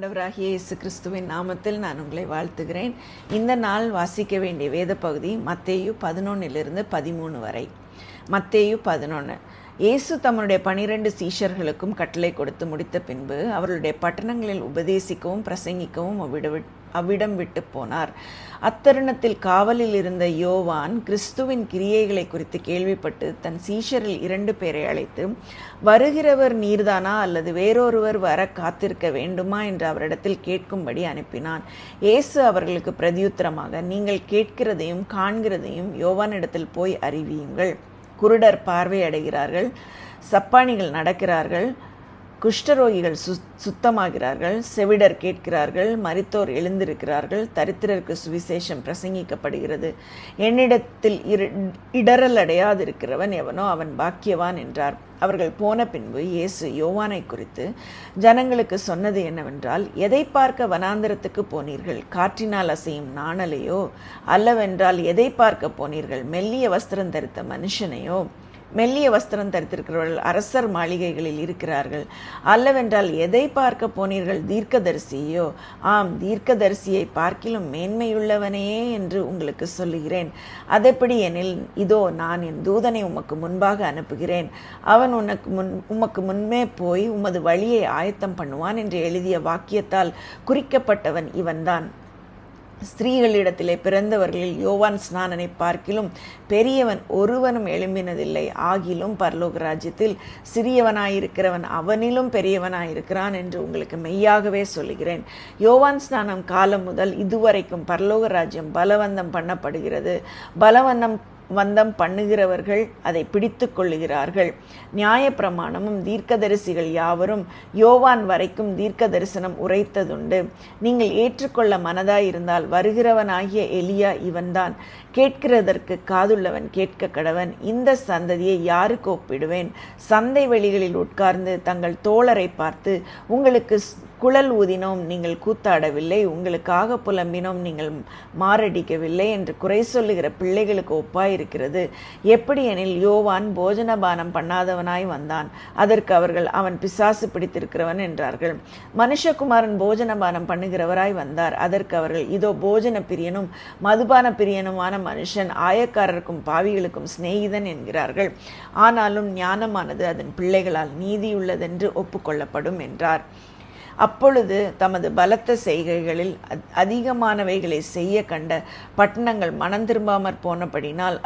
ஆண்டவராகிய இயேசு கிறிஸ்துவின் நாமத்தில் நான் உங்களை வாழ்த்துகிறேன். இந்த நாள் வாசிக்க வேண்டிய வேத பகுதி மத்தேயு 11-13 வரை. மத்தேயு 11. இயேசு தம்முடைய 12 சீஷர்களுக்கும் கட்டளை கொடுத்து முடித்த பின்பு அவர்களுடைய பட்டணங்களில் உபதேசிக்கவும் பிரசங்கிக்கவும் அவ்விடம் விட்டு போனார். அத்தருணத்தில் காவலில் இருந்த யோவான் கிறிஸ்துவின் கிரியைகளை குறித்து கேள்விப்பட்டு தன் சீஷரில் 2 பேரை அழைத்து, வருகிறவர் நீர்தானா அல்லது வேறொருவர் வர காத்திருக்க வேண்டுமா என்று அவரிடத்தில் கேட்கும்படி அனுப்பினான். இயேசு அவர்களுக்கு பிரதியுத்தரமாக, நீங்கள் கேட்கிறதையும் காண்கிறதையும் யோவானிடத்தில் போய் அறிவியுங்கள். குருடர் பார்வை அடைகிறார்கள், சப்பானிகள் நடக்கிறார்கள், குஷ்டரோகிகள் சுத்தமாகிறார்கள், செவிடர் கேட்கிறார்கள், மரித்தோர் எழுந்திருக்கிறார்கள், தரித்திரருக்கு சுவிசேஷம் பிரசங்கிக்கப்படுகிறது. என்னிடத்தில் இடரல் அடையாதிருக்கிறவன் எவனோ அவன் பாக்கியவான் என்றார். அவர்கள் போன பின்பு இயேசு யோவானை குறித்து ஜனங்களுக்கு சொன்னது என்னவென்றால், எதை பார்க்க வனாந்தரத்துக்கு போனீர்கள்? காற்றினால் அசையும் நாணலையோ? அல்லவென்றால் எதை பார்க்க போனீர்கள்? மெல்லிய வஸ்திரம் தரித்த மனுஷனையோ? மெல்லிய வஸ்திரம் தரித்திருக்கிறவர்கள் அரசர் மாளிகைகளில் இருக்கிறார்கள். அல்லவென்றால் எதை பார்க்க போனீர்கள்? தீர்க்கதரிசியோ? ஆம், தீர்க்கதரிசியை பார்க்கிலும் மேன்மையுள்ளவனையே என்று உங்களுக்கு சொல்லுகிறேன். அதெப்படி எனில், இதோ நான் என் தூதனை உமக்கு முன்பாக அனுப்புகிறேன். அவன் உமக்கு முன்பே போய் உமது வழியை ஆயத்தம் பண்ணுவான் என்று எழுதிய வாக்கியத்தால் குறிக்கப்பட்டவன் இவன்தான். ஸ்திரீகளிடத்திலே பிறந்தவர்களில் யோவான் ஸ்நானனை பார்க்கிலும் பெரியவன் ஒருவனும் எழும்பினதில்லை. ஆகிலும் பரலோக ராஜ்யத்தில் சிறியவனாயிருக்கிறவன் அவனிலும் பெரியவனாயிருக்கிறான் என்று உங்களுக்கு மெய்யாகவே சொல்லுகிறேன். யோவான் ஸ்நானம் காலம் முதல் இதுவரைக்கும் பரலோக ராஜ்யம் பலவந்தம் பண்ணப்படுகிறது. பலவந்தம் பண்ணுகிறவர்கள் அதை பிடித்து கொள்ளுகிறார்கள். நியாயப்பிரமாணமும் தீர்க்கதரிசிகள் யாவரும் யோவான் வரைக்கும் தீர்க்க தரிசனம் உரைத்ததுண்டு. நீங்கள் ஏற்றுக்கொள்ள மனதாயிருந்தால் வருகிறவனாகிய எலியா இவன்தான். கேட்கிறதற்கு காதுள்ளவன் கேட்க கடவன். இந்த சந்ததியை யாருக்கு ஒப்பிடுவேன்? சந்தை வெளிகளில் உட்கார்ந்து தங்கள் தோழரை பார்த்து, உங்களுக்கு குழல் ஊதினோம், நீங்கள் கூத்தாடவில்லை, உங்களுக்காக புலம்பினோம், நீங்கள் மாரடிக்கவில்லை என்று குறை சொல்லுகிற பிள்ளைகளுக்கு ஒப்பாயிருக்கிறது. எப்படி எனில், யோவான் போஜனபானம் பண்ணாதவனாய் வந்தான். அதற்கு அவர்கள், அவன் பிசாசு பிடித்திருக்கிறவன் என்றார்கள். மனுஷகுமாரன் போஜனபானம் பண்ணுகிறவராய் வந்தார். அதற்கு அவர்கள், இதோ போஜன பிரியனும் மதுபான பிரியனுமான மனுஷன் ஆயக்காரருக்கும் பாவிகளுக்கும் சிநேகிதன் என்கிறார்கள். ஆனாலும் ஞானமானது அதன் பிள்ளைகளால் நீதியுள்ளதென்று ஒப்புக்கொள்ளப்படும் என்றார். அப்பொழுது தமது பலத்த செய்கைகளில் அதிகமானவைகளை செய்ய கண்ட பட்டணங்கள் மனம் திரும்பாமற் போனபடினால்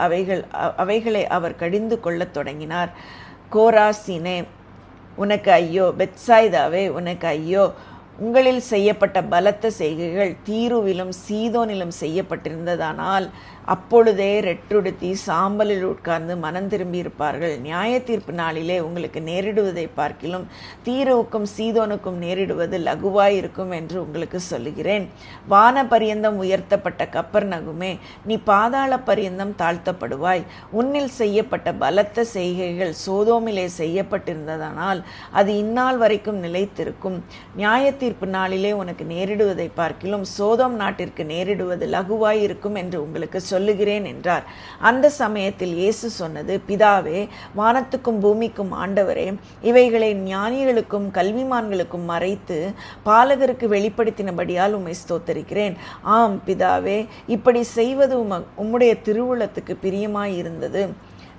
அவைகளை அவர் கடிந்து கொள்ளத் தொடங்கினார். கோராசினே, உனக்கு ஐயோ! பெத்சாய்தாவே, உனக்கு ஐயோ! உங்களில் செய்யப்பட்ட பலத்த செய்கைகள் தீருவிலும் சீதோனிலும் செய்யப்பட்டிருந்ததானால் அப்பொழுதே ரெட்டுடுத்தி சாம்பலில் உட்கார்ந்து மனம் திரும்பியிருப்பார்கள். நியாய தீர்ப்பு நாளிலே உங்களுக்கு நேரிடுவதை பார்க்கிலும் தீருவுக்கும் சீதோனுக்கும் நேரிடுவது லகுவாயிருக்கும் என்று உங்களுக்கு சொல்லுகிறேன். வான பரியந்தம் உயர்த்தப்பட்ட கப்பர்நகுமே, நீ பாதாள பரியந்தம் தாழ்த்தப்படுவாய். உன்னில் செய்யப்பட்ட பலத்த செய்கைகள் சோதோமிலே செய்யப்பட்டிருந்ததானால் அது இந்நாள் வரைக்கும் நிலைத்திருக்கும். நியாய தீர்ப்பு நாளிலே உனக்கு நேரிடுவதை பார்க்கிலும் சோதோம் நாட்டிற்கு நேரிடுவது லகுவாயிருக்கும் என்று உங்களுக்கு சொல்லுகிறேன் என்றார். அந்த சமயத்தில் இயேசு சொன்னது, பிதாவே, வானத்துக்கும் பூமிக்கும் ஆண்டவரே, இவைகளை ஞானிகளுக்கும் கல்விமான்களுக்கும் மறைத்து பாலகருக்கு வெளிப்படுத்தினபடியால் உம்மை ஸ்தோத்தரிக்கிறேன். ஆம் பிதாவே, இப்படி செய்வது உம்முடைய திருவுளத்துக்கு பிரியமாயிருந்தது.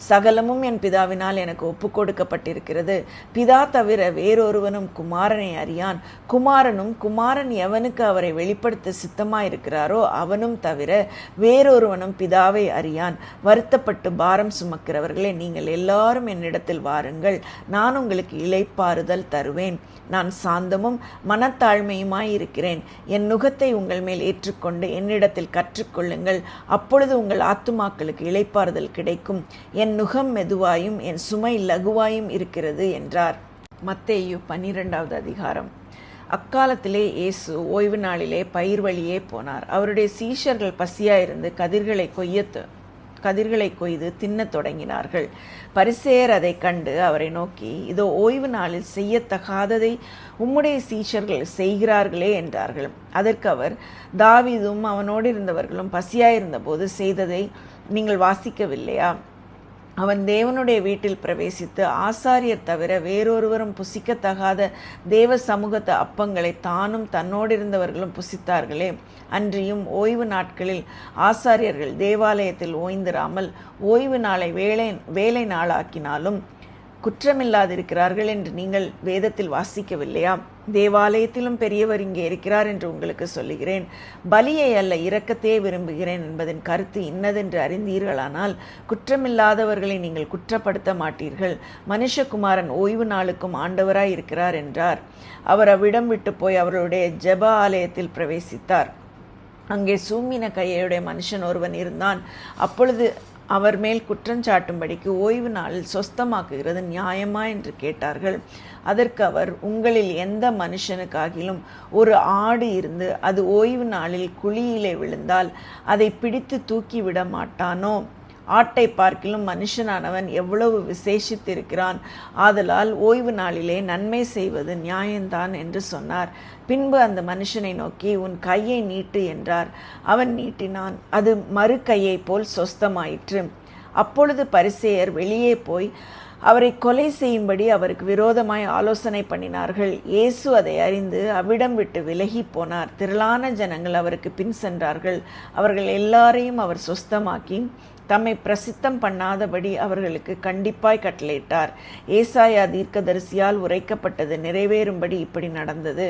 சகலமும் என் பிதாவினால் எனக்கு ஒப்பு கொடுக்கப்பட்டிருக்கிறது. பிதா தவிர வேறொருவனும் குமாரனை அறியான். குமாரனும் குமாரன் எவனுக்கு அவரை வெளிப்படுத்த சித்தமாயிருக்கிறாரோ அவனும் தவிர வேறொருவனும் பிதாவை அறியான். வருத்தப்பட்டு பாரம் சுமக்கிறவர்களே, நீங்கள் எல்லாரும் என்னிடத்தில் வாருங்கள், நான் உங்களுக்கு இளைப்பாறுதல் தருவேன். நான் சாந்தமும் மனத்தாழ்மையுமாயிருக்கிறேன். என் நுகத்தை உங்கள் மேல் ஏற்றுக்கொண்டு என்னிடத்தில் கற்றுக்கொள்ளுங்கள். அப்பொழுது உங்கள் ஆத்துமாக்களுக்கு இளைப்பாறுதல் கிடைக்கும். என் நுகம் மெதுவாயும் என் சுமை லகுவாயும் இருக்கிறது என்றார். மத்தேயு 12வது அதிகாரம். அக்காலத்திலே இயேசு ஓய்வு நாளிலே பயிர் வழியே போனார். அவருடைய சீஷர்கள் பசியாயிருந்து கதிர்களை கொய்து தின்னத் தொடங்கினார்கள். பரிசேயர் அதை கண்டு அவரை நோக்கி, இதோ ஓய்வு நாளில் செய்யத்தகாததை உம்முடைய சீஷர்கள் செய்கிறார்களே என்றார்கள். அதற்கு அவர், தாவீதும் அவனோடு இருந்தவர்களும் பசியாயிருந்த போது செய்ததை நீங்கள் வாசிக்கவில்லையா? அவன் தேவனுடைய வீட்டில் பிரவேசித்து ஆசாரியர் தவிர வேறொருவரும் புசிக்கத்தகாத தேவ சமூகத்து அப்பங்களை தானும் தன்னோடிருந்தவர்களும் புசித்தார்களே. அன்றியும் ஓய்வு நாட்களில் ஆசாரியர்கள் தேவாலயத்தில் ஓய்ந்திராமல் ஓய்வு நாளை வேலை நாளாக்கினாலும் குற்றமில்லாதிருக்கிறார்கள் என்று நீங்கள் வேதத்தில் வாசிக்கவில்லையா? தேவாலயத்திலும் பெரியவர் இங்கே இருக்கிறார் என்று உங்களுக்கு சொல்லுகிறேன். பலியை அல்ல, இரக்கத்தையே விரும்புகிறேன் என்பதன் கருத்து இன்னதென்று அறிந்தீர்களானால் குற்றமில்லாதவர்களை நீங்கள் குற்றப்படுத்த மாட்டீர்கள். மனுஷகுமாரன் ஓய்வு நாளுக்கும் ஆண்டவராய் இருக்கிறார் என்றார். அவர் அவ்விடம் விட்டு போய் அவருடைய ஜெப ஆலயத்தில் பிரவேசித்தார். அங்கே சூம்பின கையுடைய மனுஷன் ஒருவன் இருந்தான். அப்பொழுது அவர் மேல் குற்றஞ்சாட்டும்படிக்கு ஓய்வு நாளில் சொஸ்தமாக்குகிறது நியாயமா என்று கேட்டார்கள். அதற்கு அவர், உங்களில் எந்த மனுஷனுக்காகிலும் ஒரு ஆடு இருந்து அது ஓய்வு நாளில் குழியிலே விழுந்தால் அதை பிடித்து தூக்கிவிட மாட்டானோ? ஆட்டை பார்க்கிலும் மனுஷனானவன் எவ்வளவு விசேஷித்திருக்கிறான். ஆதலால் ஓய்வு நாளிலே நன்மை செய்வது நியாயந்தான் என்று சொன்னார். பின்பு அந்த மனுஷனை நோக்கி, உன் கையை நீட்டு என்றார். அவன் நீட்டினான். அது மறு கையை போல் சொஸ்தமாயிற்று. அப்பொழுது பரிசேயர் வெளியே போய் அவரை கொலை செய்யும்படி அவருக்கு விரோதமாய் ஆலோசனை பண்ணினார்கள். இயேசு அதை அறிந்து அவ்விடம் விட்டு விலகி போனார். திரளான ஜனங்கள் அவருக்கு பின் சென்றார்கள். அவர்கள் எல்லாரையும் அவர் சொஸ்தமாக்கி தம்மை பிரசித்தம் பண்ணாதபடி அவர்களுக்கு கண்டிப்பாய் கட்டளையிட்டார். ஏசாயா தீர்க்கதரிசியால் உரைக்கப்பட்டது நிறைவேறும்படி இப்படி நடந்தது.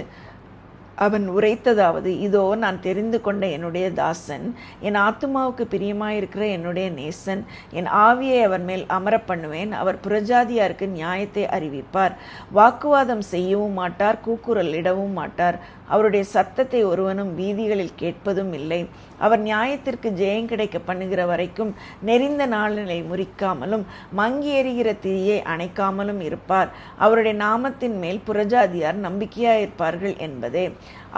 அவன் உரைத்ததாவது, இதோ நான் தெரிந்து கொண்ட என்னுடைய தாசன், என் ஆத்துமாவுக்கு பிரியமாயிருக்கிற என்னுடைய நேசன், என் ஆவியை அவர் மேல் அமர பண்ணுவேன். அவர் புறஜாதியாருக்கு நியாயத்தை அறிவிப்பார். வாக்குவாதம் செய்யவும் மாட்டார், கூக்குரல் இடவும் மாட்டார். அவருடைய சத்தத்தை ஒருவனும் வீதிகளில் கேட்பதும் இல்லை. அவர் நியாயத்திற்கு ஜெயம் கிடைக்க பண்ணுகிற வரைக்கும் நெறிந்த நாளினை முறிக்காமலும் மங்கி எறிகிற தீயை அணைக்காமலும் இருப்பார். அவருடைய நாமத்தின் மேல் புறஜாதியார் நம்பிக்கையாயிருப்பார்கள் என்பதே.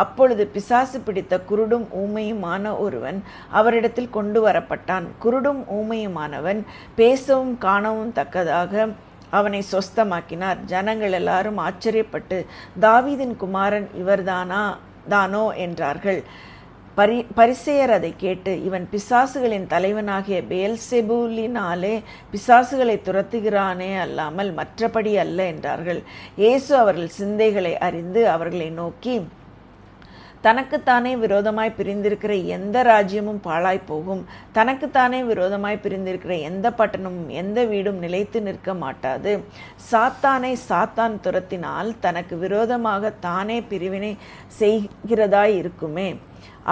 அப்பொழுது பிசாசு பிடித்த குருடும் ஊமையுமான ஒருவன் அவரிடத்தில் கொண்டு வரப்பட்டான். குருடும் ஊமையுமானவன் பேசவும் காணவும் தக்கதாக அவனை சொஸ்தமாக்கினார். ஜனங்கள் எல்லாரும் ஆச்சரியப்பட்டு, தாவீதின் குமாரன் இவர்தானோ என்றார்கள். பரிசேயர் அதை கேட்டு, இவன் பிசாசுகளின் தலைவனாகிய பெயல்செபூலினாலே பிசாசுகளை துரத்துகிறானே அல்லாமல் மற்றபடி அல்ல என்றார்கள். இயேசு அவர்கள் சிந்தைகளை அறிந்து அவர்களை நோக்கி, தனக்குத்தானே விரோதமாய் பிரிந்திருக்கிற எந்த ராஜ்யமும் பாழாய் போகும். தனக்குத்தானே விரோதமாய் பிரிந்திருக்கிற எந்த பட்டணமும் எந்த வீடும் நிலைத்து நிற்க மாட்டாது. சாத்தானை சாத்தான் துரத்தினால் தனக்கு விரோதமாக தானே பிரிவினை செய்கிறதாய் இருக்குமே.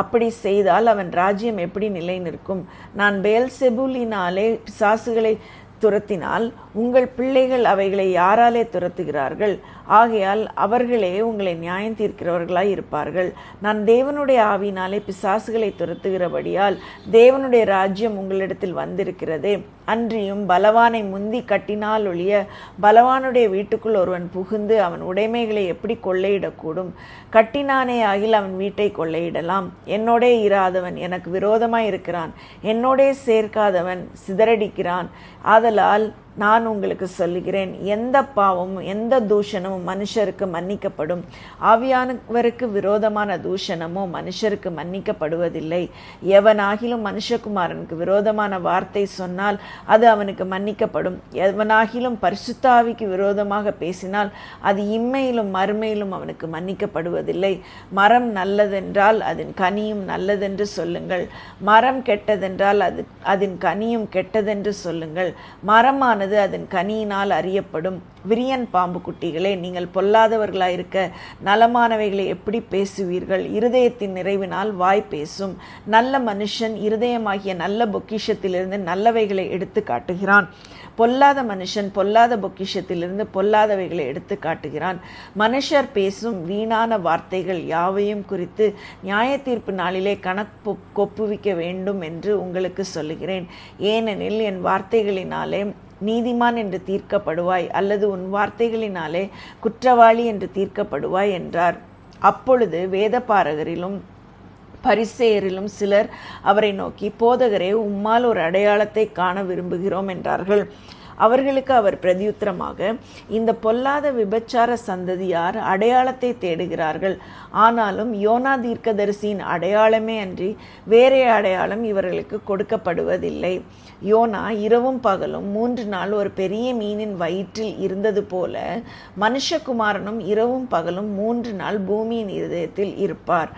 அப்படி செய்தால் அவன் ராஜ்யம் எப்படி நிலை நிற்கும்? நான் பெயல்செபூலினாலே பிசாசுகளை துரத்தினால் உங்கள் பிள்ளைகள் அவைகளை யாராலே துரத்துகிறார்கள்? ஆகையால் அவர்களே உங்களை நியாயம் தீர்க்கிறவர்களாய் இருப்பார்கள். நான் தேவனுடைய ஆவியினாலே பிசாசுகளை துரத்துகிறபடியால் தேவனுடைய ராஜ்யம் உங்களிடத்தில் வந்திருக்கிறதே. அன்றியும் பலவானை முந்தி கட்டினால் ஒழிய பலவானுடைய வீட்டுக்குள் ஒருவன் புகுந்து அவன் உடைமைகளை எப்படி கொள்ளையிடக்கூடும்? கட்டினானே ஆகில் அவன் வீட்டை கொள்ளையிடலாம். என்னோடே இராதவன் எனக்கு விரோதமாய் இருக்கிறான், என்னோடே சேர்க்காதவன் சிதறடிக்கிறான். ஆதலால் நான் உங்களுக்கு சொல்லுகிறேன், எந்த பாவமும் எந்த தூஷணமும் மனுஷருக்கு மன்னிக்கப்படும், ஆவியானவருக்கு விரோதமான தூஷணமோ மனுஷருக்கு மன்னிக்கப்படுவதில்லை. எவனாகிலும் மனுஷகுமாரனுக்கு விரோதமான வார்த்தை சொன்னால் அது அவனுக்கு மன்னிக்கப்படும். எவனாகிலும் பரிசுத்த ஆவிக்கு விரோதமாக பேசினால் அது இம்மையிலும் மறுமையிலும் அவனுக்கு மன்னிக்கப்படுவதில்லை. மரம் நல்லதென்றால் அதன் கனியும் நல்லதென்று சொல்லுங்கள், மரம் கெட்டதென்றால் அதன் கனியும் கெட்டதென்று சொல்லுங்கள். மரமானது அதன் கனியினால் அறியப்படும். விரியன் பாம்பு குட்டிகளே, நீங்கள் பொல்லாதவர்களாயிருக்க நலமானவைகளை எப்படி பேசுவீர்கள்? இருதயத்தின் நிறைவினால் வாய் பேசும். நல்ல மனுஷன் இருதயமாகிய நல்ல பொக்கிஷத்திலிருந்து நல்லவைகளை எடுத்து காட்டுகிறான். பொல்லாத மனுஷன் பொல்லாத பொக்கிஷத்திலிருந்து பொல்லாதவைகளை எடுத்து காட்டுகிறான். மனுஷர் பேசும் வீணான வார்த்தைகள் யாவையும் குறித்து நியாய தீர்ப்பு நாளிலே கணக்கு கொப்புவிக்க வேண்டும் என்று உங்களுக்கு சொல்லுகிறேன். ஏனெனில் என் வார்த்தைகளினாலே நீதிமான் என்று தீர்க்கப்படுவாய், அல்லது உன் வார்த்தைகளினாலே குற்றவாளி என்று தீர்க்கப்படுவாய் என்றார். அப்பொழுது வேதபாரகரிலும் பரிசேயரிலும் சிலர் அவரை நோக்கி, போதகரே, உம்மால் ஒரு அடையாளத்தை காண விரும்புகிறோம் என்றார்கள். அவர்களுக்கு அவர் பிரதியுத்தரமாக, இந்த பொல்லாத விபச்சார சந்ததியார் அடையாளத்தை தேடுகிறார்கள், ஆனாலும் யோனா தீர்க்கதரிசியின் அடையாளமே அன்றி வேறே அடையாளம் இவர்களுக்கு கொடுக்கப்படுவதில்லை. யோனா இரவும் பகலும் 3 நாள் ஒரு பெரிய மீனின் வயிற்றில் இருந்தது போல மனுஷகுமாரனும் இரவும் பகலும் 3 நாள் பூமியின் இருதயத்தில் இருப்பார்.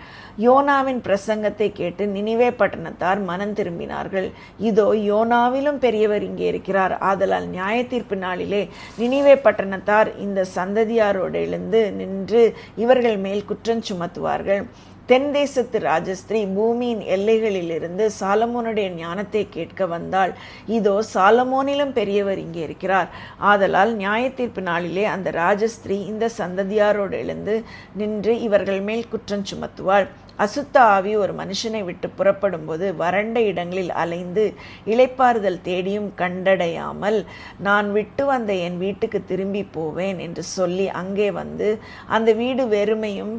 யோனாவின் பிரசங்கத்தை கேட்டு நினிவே பட்டணத்தார் மனம் திரும்பினார்கள். இதோ, யோனாவிலும் பெரியவர் இங்கே இருக்கிறார். ஆதலால் நியாய தீர்ப்பு நாளிலே நினிவே பட்டணத்தார் இந்த சந்ததியாரோடு எழுந்து நின்று இவர்கள் மேல் குற்றம் சுமத்துவார்கள். தென் தேசத்து ராஜஸ்திரீ பூமியின் எல்லைகளிலிருந்து சாலமோனுடைய ஞானத்தை கேட்க வந்தாள். இதோ, சாலமோனிலும் பெரியவர் இங்கே இருக்கிறார். ஆதலால் நியாய தீர்ப்பு நாளிலே அந்த ராஜஸ்திரீ இந்த சந்ததியாரோடு எழுந்து நின்று இவர்கள் மேல் குற்றம் சுமத்துவாள். அசுத்த ஆவி ஒரு மனுஷனை விட்டு புறப்படும் போது வறண்ட இடங்களில் அலைந்து இளைப்பாறுதல் தேடியும் கண்டடையாமல், நான் விட்டு வந்த என் வீட்டுக்கு திரும்பி போவேன் என்று சொல்லி அங்கே வந்து அந்த வீடு வெறுமையும்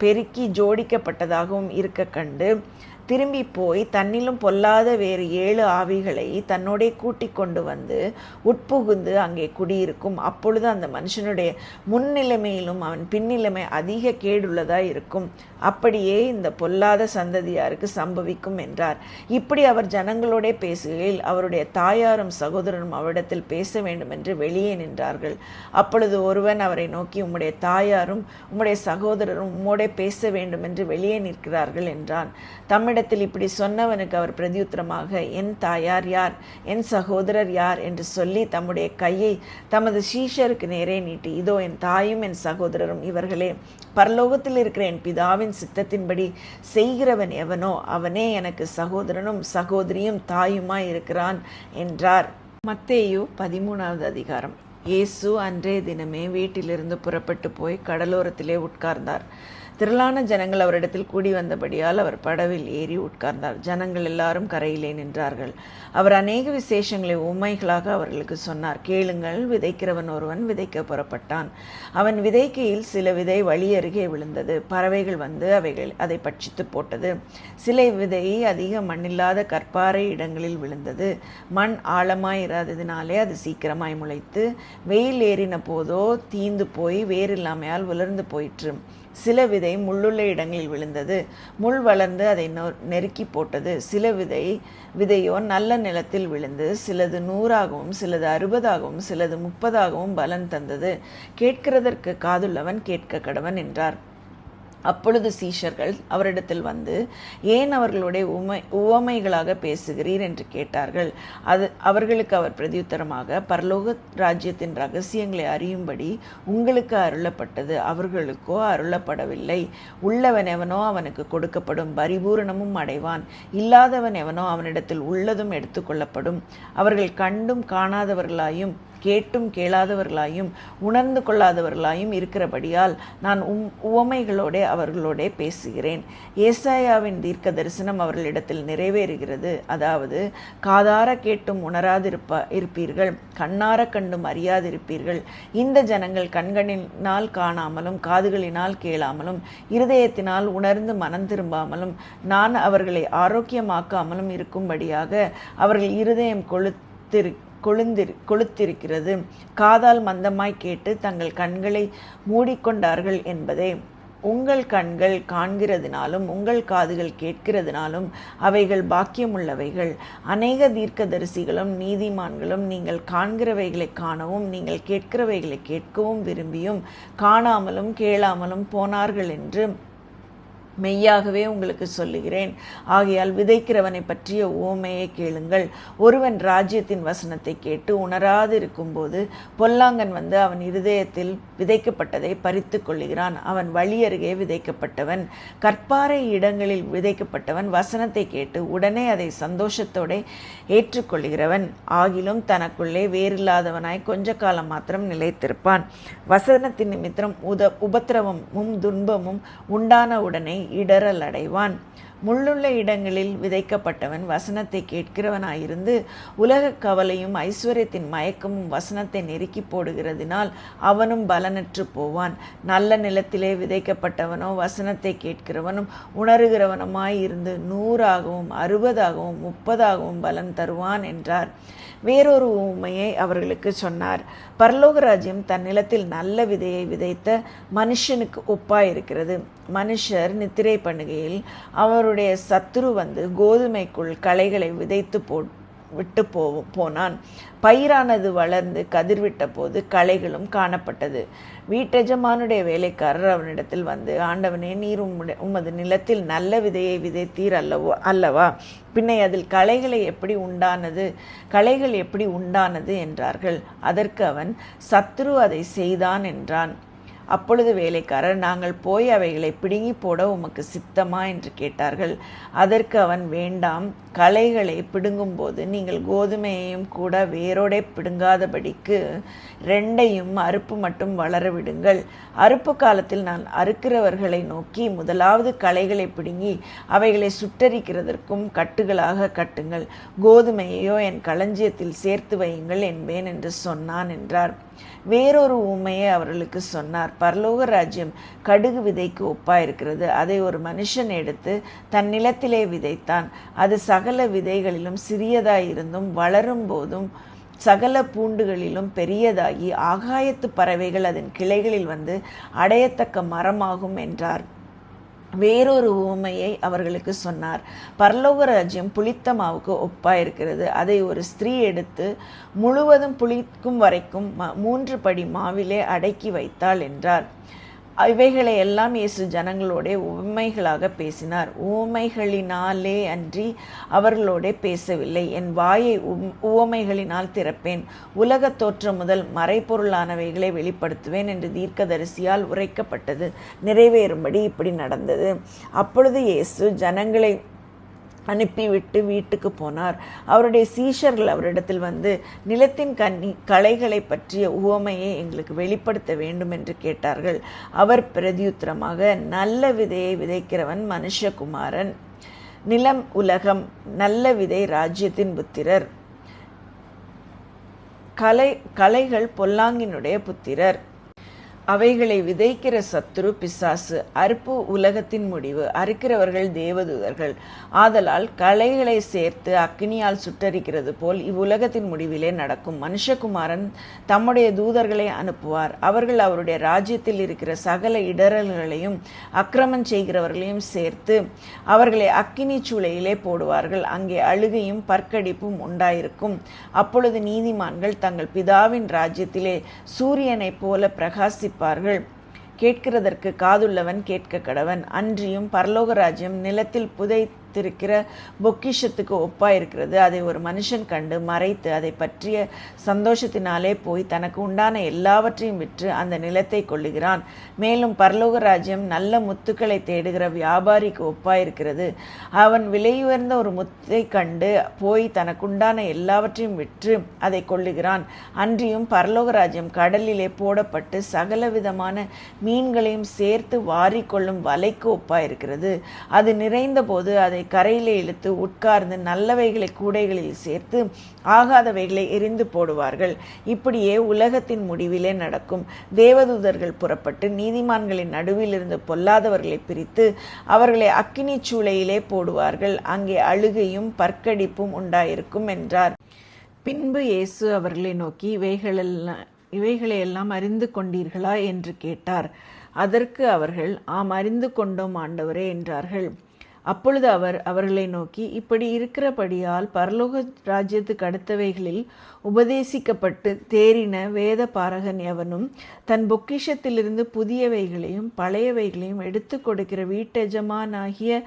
பெருக்கி ஜோடிக்கப்பட்டதாகவும் இருக்க கண்டு திரும்பி போய் தன்னிலும் பொல்லாத வேறு 7 ஆவிகளை தன்னோடே கூட்டிக் கொண்டு வந்து உட்புகுந்து அங்கே குடியிருக்கும். அப்பொழுது அந்த மனுஷனுடைய முன்னிலைமையிலும் அவன் பின்னிலைமை அதிக கேடுள்ளதாய் இருக்கும். அப்படியே இந்த பொல்லாத சந்ததியாருக்கு சம்பவிக்கும் என்றார். இப்படி அவர் ஜனங்களோட பேசுகையில் அவருடைய தாயாரும் சகோதரனும் அவரிடத்தில் பேச வேண்டும் என்று வெளியே நின்றார்கள். அப்பொழுது ஒருவன் அவரை நோக்கி, உம்முடைய தாயாரும் உம்முடைய சகோதரரும் உம்மோட பேச வேண்டும் என்று வெளியே நிற்கிறார்கள் என்றான். தம்மிடத்தில் இப்படி சொன்னவனுக்கு அவர் பிரதியுத்தரமாக, என் தாயார் யார், என் சகோதரர் யார் என்று சொல்லி தம்முடைய கையை தமது சீஷருக்கு நேரே நீட்டி, இதோ என் தாயும் என் சகோதரரும் இவர்களே, பரலோகத்தில் இருக்கிற என் பிதாவின் சித்தத்தின்படி செய்கிறவன் எவனோ அவனே எனக்கு சகோதரனும் சகோதரியும் தாயுமாய் இருக்கிறான் என்றார். மத்தேயு 13வது அதிகாரம். இயேசு அன்றைய தினமே வீட்டிலிருந்து புறப்பட்டு போய் கடலோரத்திலே உட்கார்ந்தார். திரளான ஜனங்கள் அவரிடத்தில் கூடி வந்தபடியால் அவர் படவில் ஏறி உட்கார்ந்தார். ஜனங்கள் எல்லாரும் கரையிலே நின்றார்கள். அவர் அநேக விசேஷங்களை உண்மைகளாக அவர்களுக்கு சொன்னார். கேளுங்கள், விதைக்கிறவன் ஒருவன் விதைக்க புறப்பட்டான். அவன் விதைக்கையில் சில விதை வழி அருகே விழுந்தது. பறவைகள் வந்து அதை பட்சித்து போட்டது. சில விதை அதிக மண்ணில்லாத கற்பாறை இடங்களில் விழுந்தது. மண் ஆழமாய் இராததினாலே அது சீக்கிரமாய் முளைத்து வெயில் ஏறின போதோ தீந்து போய் வேறில்லாமையால் உலர்ந்து போயிற்று. சில விதை முள்ளுள்ள இடங்களில் விழுந்தது. முள் வளர்ந்து அதை நெருக்கி போட்டது. சில விதையோ நல்ல நிலத்தில் விழுந்து சிலது 100ஆகவும் சிலது 60ஆகவும் சிலது 30ஆகவும் பலன் தந்தது. கேட்கிறதற்கு காதுள்ளவன் கேட்க கடவன் என்றார். அப்பொழுது சீஷர்கள் அவரிடத்தில் வந்து, ஏன் அவர்களுடைய உவமைகளாக பேசுகிறீர் என்று கேட்டார்கள். அவர்களுக்கு அவர் பிரதியுத்தரமாக, பரலோக ராஜ்யத்தின் ரகசியங்களை அறியும்படி உங்களுக்கு அருளப்பட்டது, அவர்களுக்கோ அருளப்படவில்லை. உள்ளவன் எவனோ அவனுக்கு கொடுக்கப்படும், பரிபூரணமும் அடைவான். இல்லாதவன் எவனோ அவனிடத்தில் உள்ளதும் எடுத்துக்கொள்ளப்படும். அவர்கள் கண்டும் காணாதவர்களாயும் கேட்டும் கேளாதவர்களாயும் உணர்ந்து கொள்ளாதவர்களாயும் இருக்கிறபடியால் நான் உவமைகளோட அவர்களோட பேசுகிறேன். ஏசாயாவின் தீர்க்க தரிசனம் அவர்களிடத்தில் நிறைவேறுகிறது. அதாவது, காதார கேட்டும் இருப்பீர்கள், கண்ணார கண்டும் அறியாதிருப்பீர்கள். இந்த ஜனங்கள் கண்களினால் காணாமலும் காதுகளினால் கேளாமலும் இருதயத்தினால் உணர்ந்து மனம் திரும்பாமலும் நான் அவர்களை ஆரோக்கியமாக்காமலும் இருக்கும்படியாக அவர்கள் இருதயம் கொளுத்திருக்கிறது, காதால் மந்தமாய் கேட்டு தங்கள் கண்களை மூடிக்கொண்டார்கள் என்பதே. உங்கள் கண்கள் காண்கிறதுனாலும் உங்கள் காதுகள் கேட்கிறதுனாலும் அவைகள் பாக்கியமுள்ளவைகள். அநேக தீர்க்கதரிசிகளும் நீதிமான்களும் நீங்கள் காண்கிறவைகளை காணவும் நீங்கள் கேட்கிறவைகளை கேட்கவும் விரும்பியும் காணாமலும் கேளாமலும் போனார்கள் என்று மெய்யாகவே உங்களுக்கு சொல்லுகிறேன். ஆகையால் விதைக்கிறவனை பற்றிய உவமையை கேளுங்கள். ஒருவன் ராஜ்யத்தின் வசனத்தை கேட்டு உணராதிருக்கும் போது பொல்லாங்கன் வந்து அவன் இருதயத்தில் விதைக்கப்பட்டதை பறித்து கொள்ளுகிறான். அவன் வழி அருகே விதைக்கப்பட்டவன். கற்பாறை இடங்களில் விதைக்கப்பட்டவன் வசனத்தை கேட்டு உடனே அதை சந்தோஷத்தோடு ஏற்றுக்கொள்கிறவன். ஆகிலும் தனக்குள்ளே வேறில்லாதவனாய் கொஞ்ச காலம் மாத்திரம் நிலைத்திருப்பான். வசனத்தின் நிமித்தம் உபத்திரவமும் துன்பமும் உண்டான உடனே இடரல் அடைவான். முள்ளுள்ள இடங்களில் விதைக்கப்பட்டவன் வசனத்தை கேட்கிறவனாயிருந்து உலக கவலையும் ஐஸ்வர்யத்தின் மயக்கமும் வசனத்தை நெருக்கி போடுகிறதினால் அவனும் பலனற்று போவான். நல்ல நிலத்திலே விதைக்கப்பட்டவனோ வசனத்தை கேட்கிறவனும் உணர்கிறவனுமாயிருந்து 100ஆகவும் 60ஆகவும் 30ஆகவும் பலன் தருவான் என்றார். வேறொரு உவமையை அவர்களுக்கு சொன்னார். பரலோக ராஜ்யம் தன் நிலத்தில் நல்ல விதையை விதைத்த மனுஷனுக்கு ஒப்பாயிருக்கிறது. மனுஷர் நித்திரை பண்ணுகையில் அவருடைய சத்துரு வந்து கோதுமைக்குள் களைகளை விதைத்து விட்டு போனான். பயிரானது வளர்ந்து கதிர்விட்ட போது களைகளும் காணப்பட்டது. வீட்டெஜமானுடைய வேலைக்காரர் அவனிடத்தில் வந்து, ஆண்டவனே, நீர் உமது நிலத்தில் நல்ல விதையை விதைத்தீர் அல்லவா? பின்னை அதில் களைகள் எப்படி உண்டானது என்றார்கள். அதற்கு அவன், சத்துரு அதை செய்தான் என்றான். அப்பொழுது வேலைக்காரர், நாங்கள் போய் அவைகளை பிடுங்கி போட உமக்கு சித்தமா என்று கேட்டார்கள். அதற்கு அவன், வேண்டாம், களைகளை பிடுங்கும்போது நீங்கள் கோதுமையையும் கூட வேரோடே பிடுங்காதபடிக்கு 2ஐயும் அறுப்பு மட்டும் வளர விடுங்கள். அறுப்பு காலத்தில் நான் அறுக்கிறவர்களை நோக்கி, முதலாவது களைகளை பிடுங்கி அவைகளை சுட்டரிக்கிறதற்கும் கட்டுகளாக கட்டுங்கள், கோதுமையையோ என் களஞ்சியத்தில் சேர்த்து வையுங்கள் என்பேன் என்று சொன்னான் என்றார். வேறொரு உவமையை அவர்களுக்கு சொன்னார். பரலோக ராஜ்யம் கடுகு விதைக்கு ஒப்பாயிருக்கிறது. அதை ஒரு மனுஷன் எடுத்து தன் நிலத்திலே விதைத்தான். அது சகல விதைகளிலும் சிறியதாயிருந்தும் வளரும் போதும் சகல பூண்டுகளிலும் பெரியதாகி ஆகாயத்து பறவைகள் அதன் கிளைகளில் வந்து அடையத்தக்க மரமாகும் என்றார். வேறொரு உவமையை அவர்களுக்கு சொன்னார். பரலோக ராஜ்யம் புளித்த மாவுக்கு ஒப்பாயிருக்கிறது. அதை ஒரு ஸ்திரீ எடுத்து முழுவதும் புளிக்கும் வரைக்கும் 3 படி மாவிலே அடக்கி வைத்தாள் என்றார். இவைகளை எல்லாம் இயேசு ஜனங்களோட உவமைகளாக பேசினார். உவமைகளினாலே அன்றி அவர்களோட பேசவில்லை. என் வாயை உவமைகளினால் திறப்பேன், உலகத் தோற்றம் முதல் மறைபொருளானவைகளை வெளிப்படுத்துவேன் என்று தீர்க்கதரிசியால் உரைக்கப்பட்டது நிறைவேறும்படி இப்படி நடந்தது. அப்பொழுது இயேசு ஜனங்களை அனுப்பிவிட்டு வீட்டுக்கு போனார். அவருடைய சீஷர்கள் அவரிடத்தில் வந்து, நிலத்தின் களைகளை பற்றிய உவமையை எங்களுக்கு வெளிப்படுத்த வேண்டும் என்று கேட்டார்கள். அவர் பிரதியுத்தரமாக, நல்ல விதையை விதைக்கிறவன் மனுஷகுமாரன், நிலம் உலகம், நல்ல விதை ராஜ்யத்தின் புத்திரர், களைகள் பொல்லாங்கினுடைய புத்திரர். அவைகளை விதைக்கிற சத்துரு பிசாசு. அறுப்பு உலகத்தின் முடிவு, அறுக்கிறவர்கள் தேவதூதர்கள். ஆதலால் களைகளை சேர்த்து அக்கினியால் சுட்டரிக்கிறது போல் இவ்வுலகத்தின் முடிவிலே நடக்கும். மனுஷகுமாரன் தம்முடைய தூதர்களை அனுப்புவார். அவர்கள் அவருடைய ராஜ்யத்தில் இருக்கிற சகல இடரல்களையும் அக்கிரமம் செய்கிறவர்களையும் சேர்த்து அவர்களை அக்கினி சூளையிலே போடுவார்கள். அங்கே அழுகையும் பற்கடிப்பும் உண்டாயிருக்கும். அப்பொழுது நீதிமான்கள் தங்கள் பிதாவின் ராஜ்யத்திலே சூரியனைப் போல பிரகாசி கேட்கிறதற்கு காதுள்ளவன் கேட்க கடவன். அன்றியும் பரலோக ராஜ்யம் நிலத்தில் புதைத்திருக்கிற பொக்கிஷத்துக்கு ஒப்பாயிருக்கிறது. அதை ஒரு மனுஷன் கண்டு மறைத்து அதை பற்றிய சந்தோஷத்தினாலே போய் தனக்கு உண்டான எல்லாவற்றையும் விற்று அந்த நிலத்தை கொள்ளுகிறான். மேலும் பரலோக ராஜ்யம் நல்ல முத்துக்களை தேடுகிற வியாபாரிக்கு ஒப்பாயிருக்கிறது. அவன் விலையுயர்ந்த ஒரு முத்தை கண்டு போய் தனக்குண்டான எல்லாவற்றையும் விற்று அதை கொள்ளுகிறான். அன்றியும் பரலோக ராஜ்யம் கடலிலே போடப்பட்டு சகல விதமான மீன்களையும் சேர்த்து வாரிக்கொள்ளும் வலைக்கு ஒப்பாயிருக்கிறது. அது நிறைந்த போது அதை கரையிலே இழுத்து உட்கார்ந்து நல்லவைகளை கூடைகளில் சேர்த்து ஆகாதவைகளை எரிந்து போடுவார்கள். இப்படியே உலகத்தின் முடிவிலே நடக்கும். தேவதூதர்கள் புறப்பட்டு நீதிமான்களின் நடுவில் இருந்து பொல்லாதவர்களை பிரித்து அவர்களை அக்கினி சூளையிலே போடுவார்கள். அங்கே அழுகையும் பற்கடிப்பும் உண்டாயிருக்கும் என்றார். பின்பு இயேசு அவர்களை நோக்கி, இவைகளையெல்லாம் அறிந்து கொண்டீர்களா என்று கேட்டார். அதற்கு அவர்கள், ஆம், அறிந்து கொண்டோம் ஆண்டவரே என்றார்கள். அப்பொழுது அவர் அவர்களை நோக்கி, இப்படி இருக்கிறபடியால் பரலோக ராஜ்யத்துக்கு அடுத்தவைகளில் உபதேசிக்கப்பட்டு தேறின வேத பாரகன் எவனும் தன் பொக்கிஷத்திலிருந்து புதியவைகளையும் பழையவைகளையும் எடுத்து கொடுக்கிற வீட்டெஜமானாகிய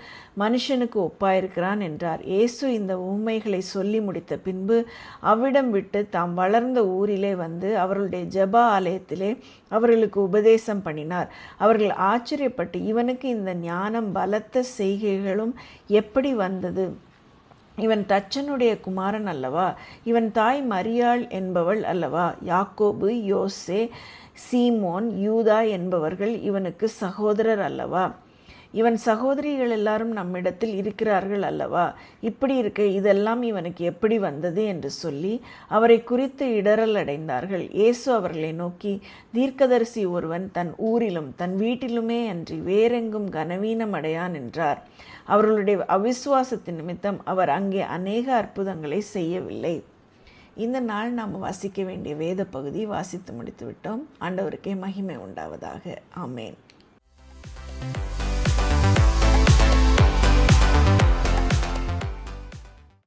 மனுஷனுக்கு ஒப்பாயிருக்கிறான் என்றார். இயேசு இந்த உவமைகளை சொல்லி முடித்த பின்பு அவ்விடம் விட்டு தாம் வளர்ந்த ஊரிலே வந்து அவர்களுடைய ஜெப ஆலயத்திலே அவர்களுக்கு உபதேசம் பண்ணினார். அவர்கள் ஆச்சரியப்பட்டு, இவனுக்கு இந்த ஞானம் பலத்த செய்கைகளும் எப்படி வந்தது? இவன் தச்சனுடைய குமாரன் அல்லவா? இவன் தாய் மரியாள் என்பவள் அல்லவா? யாக்கோபு, யோசே, சீமோன், யூதா என்பவர்கள் இவனுக்கு சகோதரர் அல்லவா? இவன் சகோதரிகள் எல்லாரும் நம்மிடத்தில் இருக்கிறார்கள் அல்லவா? இப்படி இருக்க இதெல்லாம் இவனுக்கு எப்படி வந்தது என்று சொல்லி அவரை குறித்து இடரல் அடைந்தார்கள். இயேசு அவர்களை நோக்கி, தீர்க்கதரிசி ஒருவன் தன் ஊரிலும் தன் வீட்டிலுமே அன்றி வேறெங்கும் கனவீனம் அடையான் என்றார். அவர்களுடைய அவிசுவாசத்தின் நிமித்தம் அவர் அங்கே அநேக அற்புதங்களை செய்யவில்லை. இந்த நாள் நாம் வாசிக்க வேண்டிய வேத பகுதி வாசித்து முடித்து விட்டோம். ஆண்டவருக்கே மகிமை உண்டாவதாக. ஆமேன்.